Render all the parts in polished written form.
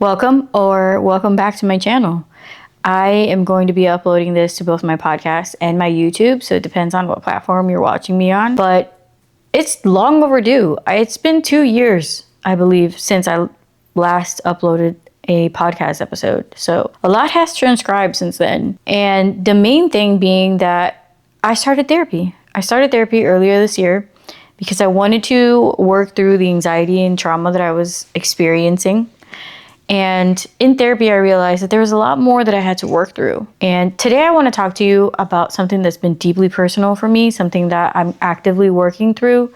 Welcome back to my channel. I am going to be uploading this to both my podcast and my YouTube, so it depends on what platform you're watching me on, but it's long overdue. It's been 2 years, I believe, since I last uploaded a podcast episode. So a lot has transcribed since then. And the main thing being that I started therapy. I started therapy earlier this year because I wanted to work through the anxiety and trauma that I was experiencing. And in therapy, I realized that there was a lot more that I had to work through. And today I want to talk to you about something that's been deeply personal for me, something that I'm actively working through.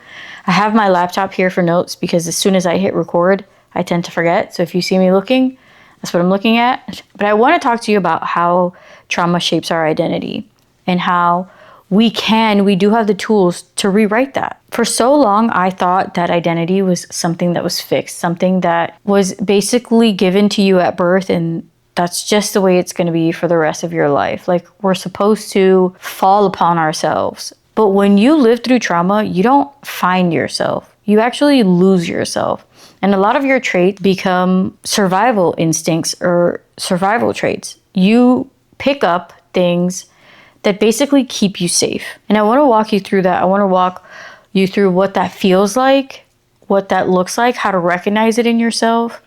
I have my laptop here for notes because as soon as I hit record, I tend to forget. So if you see me looking, that's what I'm looking at. But I want to talk to you about how trauma shapes our identity and how we do have the tools to rewrite that. For so long, I thought that identity was something that was fixed, something that was basically given to you at birth, and that's just the way it's going to be for the rest of your life. Like, we're supposed to fall upon ourselves. But when you live through trauma, you don't find yourself. You actually lose yourself. And a lot of your traits become survival instincts or survival traits. You pick up things that basically keep you safe. And I want to walk you through that. I want to walk you through what that feels like, what that looks like, how to recognize it in yourself,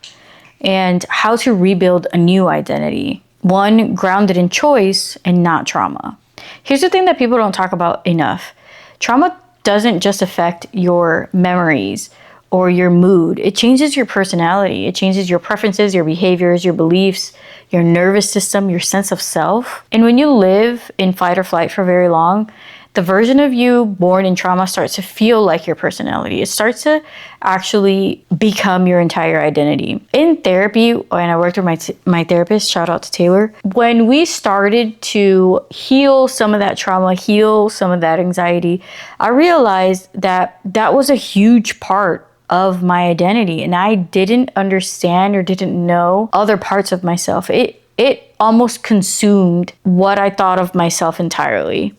and how to rebuild a new identity. One grounded in choice and not trauma. Here's the thing that people don't talk about enough. Trauma doesn't just affect your memories or your mood. It changes your personality. It changes your preferences, your behaviors, your beliefs, your nervous system, your sense of self. And when you live in fight or flight for very long, the version of you born in trauma starts to feel like your personality. It starts to actually become your entire identity. In therapy, when I worked with my therapist, shout out to Taylor, when we started to heal some of that trauma, heal some of that anxiety, I realized that that was a huge part of my identity, and I didn't understand or didn't know other parts of myself. It almost consumed what I thought of myself entirely,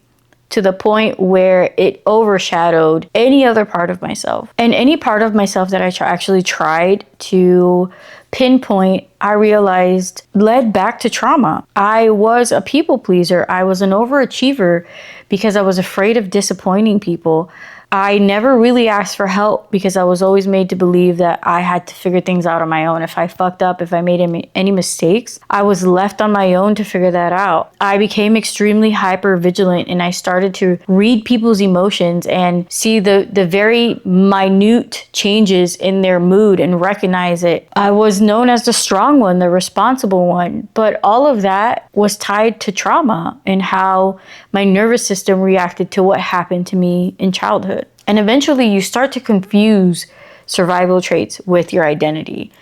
to the point where it overshadowed any other part of myself. And any part of myself that I actually tried to pinpoint, I realized led back to trauma. I was a people pleaser. I was an overachiever because I was afraid of disappointing people. I never really asked for help because I was always made to believe that I had to figure things out on my own. If I fucked up, if I made any mistakes, I was left on my own to figure that out. I became extremely hyper vigilant, and I started to read people's emotions and see the very minute changes in their mood and recognize it. I was known as the strong one, the responsible one, but all of that was tied to trauma and how my nervous system reacted to what happened to me in childhood. And eventually you start to confuse survival traits with your identity.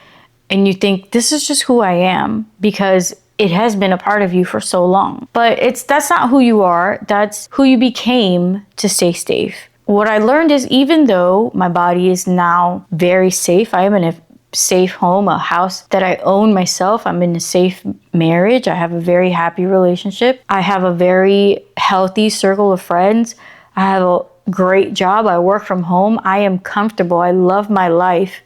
And you think, this is just who I am because it has been a part of you for so long. But that's not who you are. That's who you became to stay safe. What I learned is, even though my body is now very safe, I am in a safe home, a house that I own myself. I'm in a safe marriage. I have a very happy relationship. I have a very healthy circle of friends. I have a great job. I work from home. I am comfortable. I love my life.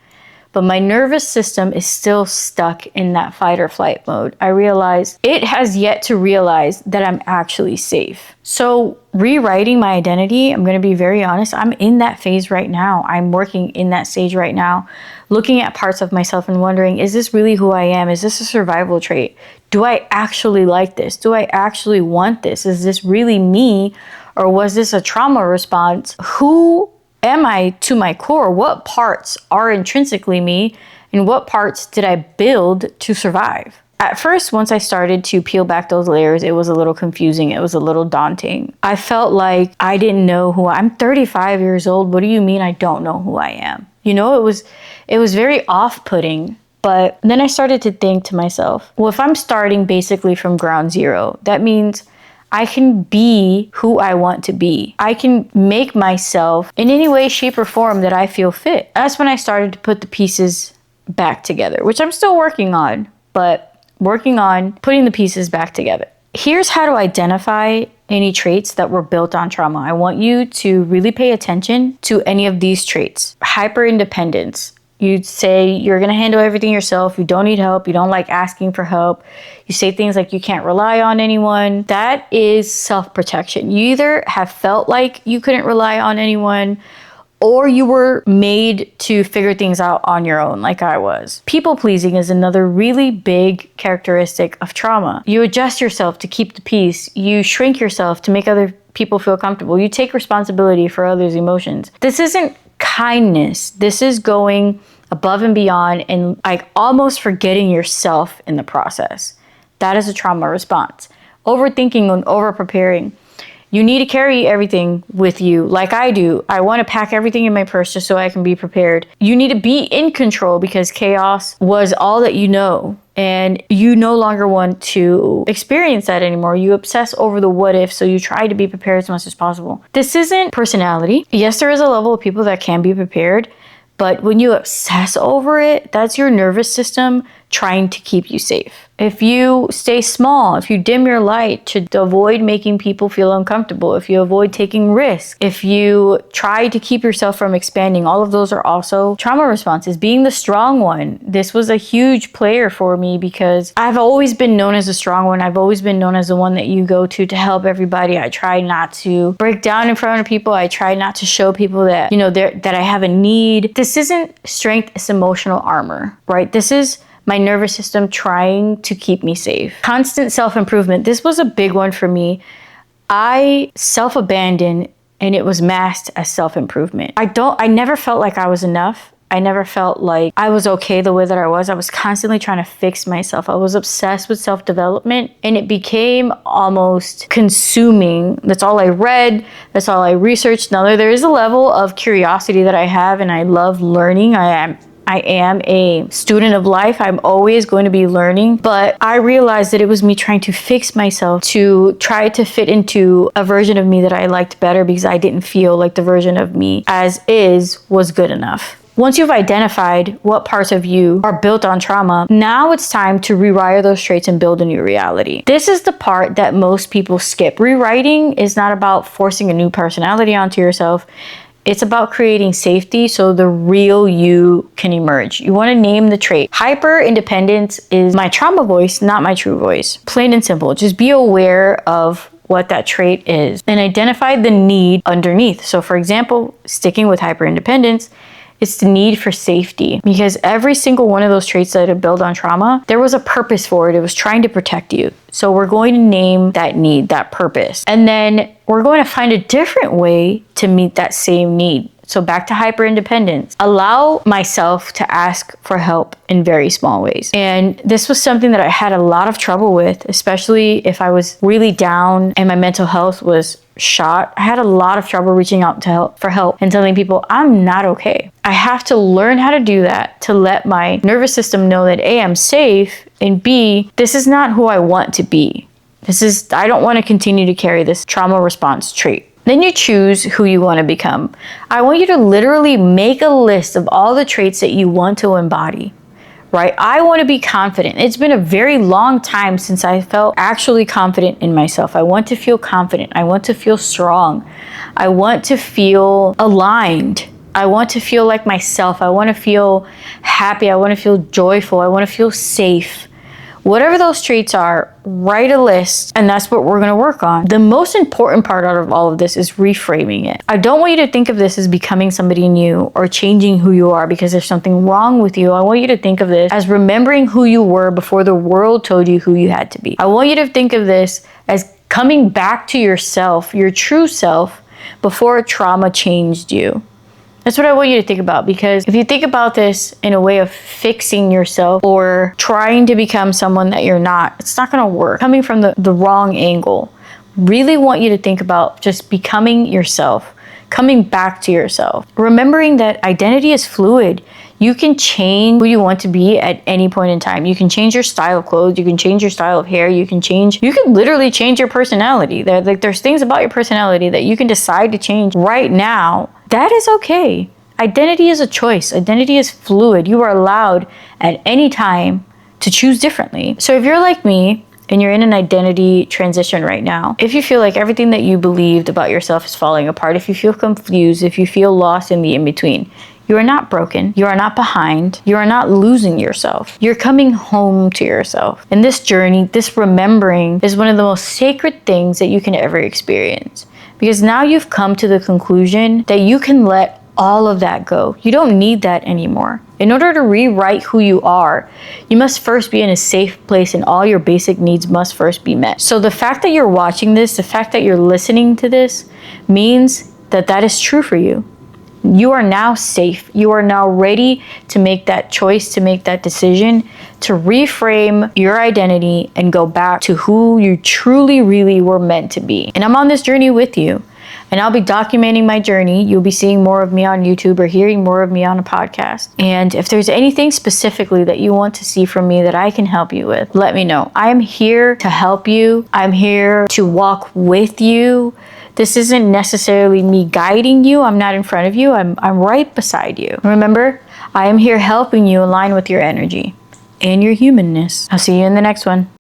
But my nervous system is still stuck in that fight or flight mode. I realize it has yet to realize that I'm actually safe. So rewriting my identity, I'm going to be very honest, I'm in that phase right now. I'm working in that stage right now, looking at parts of myself and wondering, is this really who I am? Is this a survival trait? Do I actually like this? Do I actually want this? Is this really me? Or was this a trauma response? Who am I to my core? What parts are intrinsically me? And what parts did I build to survive? At first, once I started to peel back those layers, it was a little confusing. It was a little daunting. I felt like I didn't know I'm 35 years old. What do you mean I don't know who I am? You know, it was very off-putting. But then I started to think to myself, well, if I'm starting basically from ground zero, that means I can be who I want to be. I can make myself in any way, shape, or form that I feel fit. That's when I started to put the pieces back together, which I'm still working on, but working on putting the pieces back together. Here's how to identify any traits that were built on trauma. I want you to really pay attention to any of these traits. Hyper independence. You'd say you're going to handle everything yourself. You don't need help. You don't like asking for help. You say things like you can't rely on anyone. That is self-protection. You either have felt like you couldn't rely on anyone, or you were made to figure things out on your own, like I was. People pleasing is another really big characteristic of trauma. You adjust yourself to keep the peace. You shrink yourself to make other people feel comfortable. You take responsibility for others' emotions. This isn't kindness. This is going above and beyond and like almost forgetting yourself in the process. That is a trauma response. Overthinking and over preparing. You need to carry everything with you like I do. I want to pack everything in my purse just so I can be prepared. You need to be in control because chaos was all that you know. And you no longer want to experience that anymore. You obsess over the what if, so you try to be prepared as much as possible. This isn't personality. Yes, there is a level of people that can be prepared, but when you obsess over it, that's your nervous system trying to keep you safe. If you stay small, if you dim your light to avoid making people feel uncomfortable, if you avoid taking risks, if you try to keep yourself from expanding, all of those are also trauma responses. Being the strong one, this was a huge player for me because I've always been known as a strong one. I've always been known as the one that you go to help everybody. I try not to break down in front of people. I try not to show people that, that I have a need. This isn't strength, it's emotional armor, right? This is my nervous system trying to keep me safe. Constant self-improvement. This was a big one for me. I self-abandoned and it was masked as self-improvement. I never felt like I was enough. I never felt like I was okay the way that I was. I was constantly trying to fix myself. I was obsessed with self-development and it became almost consuming. That's all I read. That's all I researched. Now there is a level of curiosity that I have and I love learning. I am a student of life. I'm always going to be learning, but I realized that it was me trying to fix myself to try to fit into a version of me that I liked better because I didn't feel like the version of me as is was good enough. Once you've identified what parts of you are built on trauma, now it's time to rewire those traits and build a new reality. This is the part that most people skip. Rewriting is not about forcing a new personality onto yourself. It's about creating safety so the real you can emerge. You want to name the trait. Hyper independence is my trauma voice, not my true voice. Plain and simple. Just be aware of what that trait is and identify the need underneath. So for example, sticking with hyper independence, it's the need for safety because every single one of those traits that are built on trauma, there was a purpose for it. It was trying to protect you. So we're going to name that need, that purpose. And then we're going to find a different way to meet that same need. So back to hyper independence. Allow myself to ask for help in very small ways. And this was something that I had a lot of trouble with, especially if I was really down and my mental health was shot. I had a lot of trouble reaching out for help and telling people I'm not okay. I have to learn how to do that to let my nervous system know that A, I'm safe, and B, this is not who I want to be. I don't want to continue to carry this trauma response trait. Then you choose who you want to become. I want you to literally make a list of all the traits that you want to embody, right? I want to be confident. It's been a very long time since I felt actually confident in myself. I want to feel confident. I want to feel strong. I want to feel aligned. I want to feel like myself. I want to feel happy. I want to feel joyful. I want to feel safe. Whatever those traits are, write a list, and that's what we're going to work on. The most important part out of all of this is reframing it. I don't want you to think of this as becoming somebody new or changing who you are because there's something wrong with you. I want you to think of this as remembering who you were before the world told you who you had to be. I want you to think of this as coming back to yourself, your true self, before trauma changed you. That's what I want you to think about, because if you think about this in a way of fixing yourself or trying to become someone that you're not, it's not going to work. Coming from the wrong angle. Really want you to think about just becoming yourself, coming back to yourself. Remembering that identity is fluid. You can change who you want to be at any point in time. You can change your style of clothes. You can change your style of hair. You can literally change your personality. There's things about your personality that you can decide to change right now. That is okay. Identity is a choice. Identity is fluid. You are allowed at any time to choose differently. So if you're like me and you're in an identity transition right now, if you feel like everything that you believed about yourself is falling apart, if you feel confused, if you feel lost in the in-between, You are not broken. You are not behind. You are not losing yourself. You're coming home to yourself. And this journey, this remembering, is one of the most sacred things that you can ever experience. Because now you've come to the conclusion that you can let all of that go. You don't need that anymore. In order to rewrite who you are, you must first be in a safe place and all your basic needs must first be met. So the fact that you're watching this, the fact that you're listening to this, means that that is true for you. You are now safe. You are now ready to make that choice, to make that decision, to reframe your identity and go back to who you truly, really were meant to be. And I'm on this journey with you. And I'll be documenting my journey. You'll be seeing more of me on YouTube or hearing more of me on a podcast. And if there's anything specifically that you want to see from me that I can help you with, let me know. I am here to help you. I'm here to walk with you. This isn't necessarily me guiding you. I'm not in front of you. I'm right beside you. Remember, I am here helping you align with your energy and your humanness. I'll see you in the next one.